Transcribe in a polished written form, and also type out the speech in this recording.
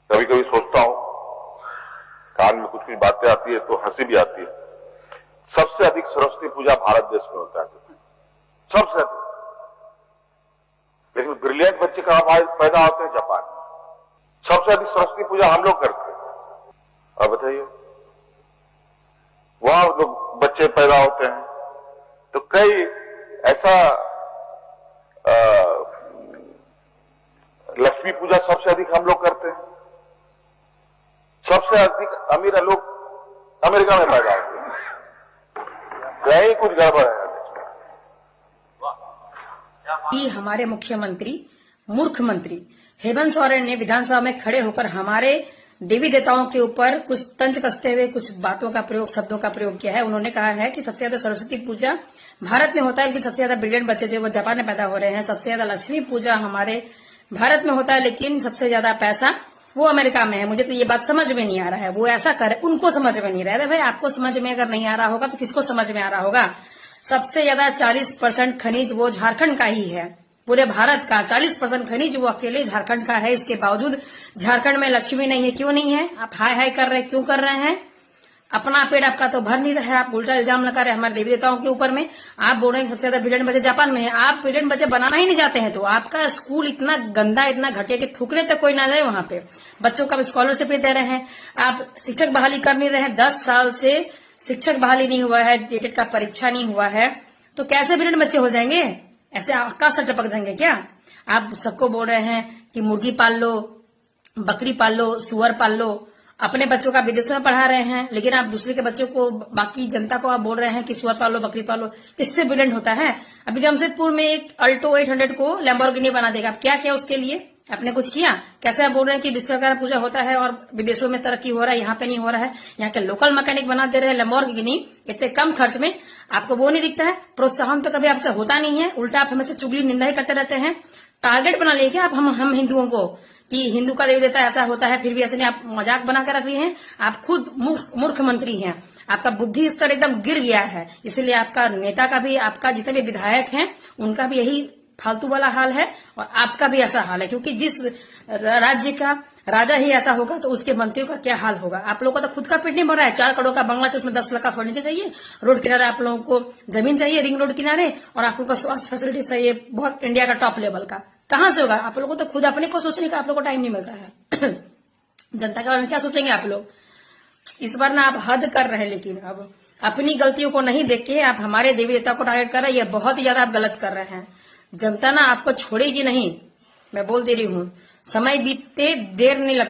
कभी कभी सोचता हूं, कान में कुछ कुछ बातें आती है तो हंसी भी आती है। सबसे अधिक सरस्वती पूजा भारत देश में होता है, सबसे अधिक। लेकिन ब्रिलियंट बच्चे कहां पैदा होते हैं? जापान में। सबसे अधिक सरस्वती पूजा हम लोग करते हैं। अब बताइए, वहां लोग बच्चे पैदा होते हैं तो कई ऐसा लक्ष्मी पूजा सबसे अधिक हम लोग करते हैं। सबसे अधिक अमीर लोग अमेरिका में पैदा होते हैं। कहीं कुछ गड़बड़ है। कि हमारे मुख्यमंत्री मूर्ख मंत्री हेमंत सोरेन ने विधानसभा में खड़े होकर हमारे देवी देवताओं के ऊपर कुछ तंज कसते हुए कुछ बातों का प्रयोग, शब्दों का प्रयोग किया है। उन्होंने कहा है कि सबसे ज्यादा सरस्वती पूजा भारत में होता है, लेकिन सबसे ज्यादा ब्रिलियंट बच्चे जो वो जापान में पैदा हो रहे हैं। सबसे ज्यादा लक्ष्मी पूजा हमारे भारत में होता है, लेकिन सबसे ज्यादा पैसा वो अमेरिका में है। मुझे तो ये बात समझ में नहीं आ रहा है। वो ऐसा करे, उनको समझ में नहीं रहा है। भाई, आपको समझ में अगर नहीं आ रहा होगा तो किसको समझ में आ रहा होगा? सबसे ज्यादा 40% खनिज वो झारखंड का ही है। पूरे भारत का 40% खनिज वो अकेले झारखंड का है। इसके बावजूद झारखंड में लक्ष्मी नहीं है। क्यों नहीं है? आप हाय हाय कर रहे, क्यों कर रहे हैं? अपना पेट आपका तो भर नहीं रहा है। आप उल्टा इल्जाम लगा रहे हैं हमारे देवी देवताओं के ऊपर में। आप बोल रहे हैं सबसे ज्यादा ब्रिलियंट बच्चे जापान में है। आप ब्रिलियंट बच्चे बनाना ही नहीं जाते हैं तो आपका स्कूल इतना गंदा, इतना घटिया कि थूकने तक कोई ना जाए वहां पे। बच्चों का स्कॉलरशिप नहीं दे रहे हैं। आप शिक्षक बहाली कर नहीं रहे हैं। 10 साल से शिक्षक बहाली नहीं हुआ है, जेटेट का परीक्षा नहीं हुआ है, तो कैसे ब्रिलियंट बच्चे हो जाएंगे? ऐसे आकाश से टपक जाएंगे क्या? आप सबको बोल रहे हैं कि मुर्गी पाल लो, बकरी पाल लो, सुअर पाल लो। अपने बच्चों का विदेशों में पढ़ा रहे हैं, लेकिन आप दूसरे के बच्चों को, बाकी जनता को आप बोल रहे हैं कि सुअर पालो, बकरी पालो। इससे ब्रिलियंट होता है? अभी जमशेदपुर में एक अल्टो 800 को लैम्बोर्गिनी बना देगा। क्या किया उसके लिए? आपने कुछ किया? कैसे आप बोल रहे हैं कि विश्वकर्मा पूजा होता है और विदेशों में तरक्की हो रहा है, यहाँ पे नहीं हो रहा है? यहाँ के लोकल मैकेनिक बना दे रहे हैं लैम्बोर्गिनी इतने कम खर्च में। आपको वो नहीं दिखता है? प्रोत्साहन तो कभी आपसे होता नहीं है। उल्टा आप हमेशा चुगली निंदा ही करते रहते हैं। टारगेट बना लिए क्या आप हम हिंदुओं को कि हिंदू का देवी देवता ऐसा होता है, फिर भी ऐसे नहीं? आप मजाक बनाकर रख रही हैं। आप खुद मूर्ख मंत्री हैं। आपका बुद्धि स्तर एकदम गिर गया है। इसलिए आपका नेता का भी, आपका जितने भी विधायक हैं उनका भी यही फालतू वाला हाल है और आपका भी ऐसा हाल है। क्योंकि जिस राज्य का राजा ही ऐसा होगा तो उसके मंत्रियों का क्या हाल होगा? आप लोगों का तो खुद का पेट नहीं भर रहा है। 4 करोड़ का बंगला चाहिए, उसमें 10 लाख का फर्नीचर चाहिए, रोड किनारे आप लोगों को जमीन चाहिए, रिंग रोड किनारे, और आप लोगों को स्वास्थ्य फैसिलिटी चाहिए बहुत इंडिया का टॉप लेवल का। कहां से होगा? आप लोगों को तो खुद अपने को सोचने का आप लोगों को टाइम नहीं मिलता है। जनता के बारे में क्या सोचेंगे आप लोग? इस बार ना आप हद कर रहे हैं, लेकिन अब अपनी गलतियों को नहीं देख के आप हमारे देवी देवता को टारगेट कर रहे हैं। ये बहुत ही ज्यादा आप गलत कर रहे हैं। जनता ना आपको छोड़ेगी नहीं, मैं बोल दे रही हूँ। समय बीतते देर नहीं लगता।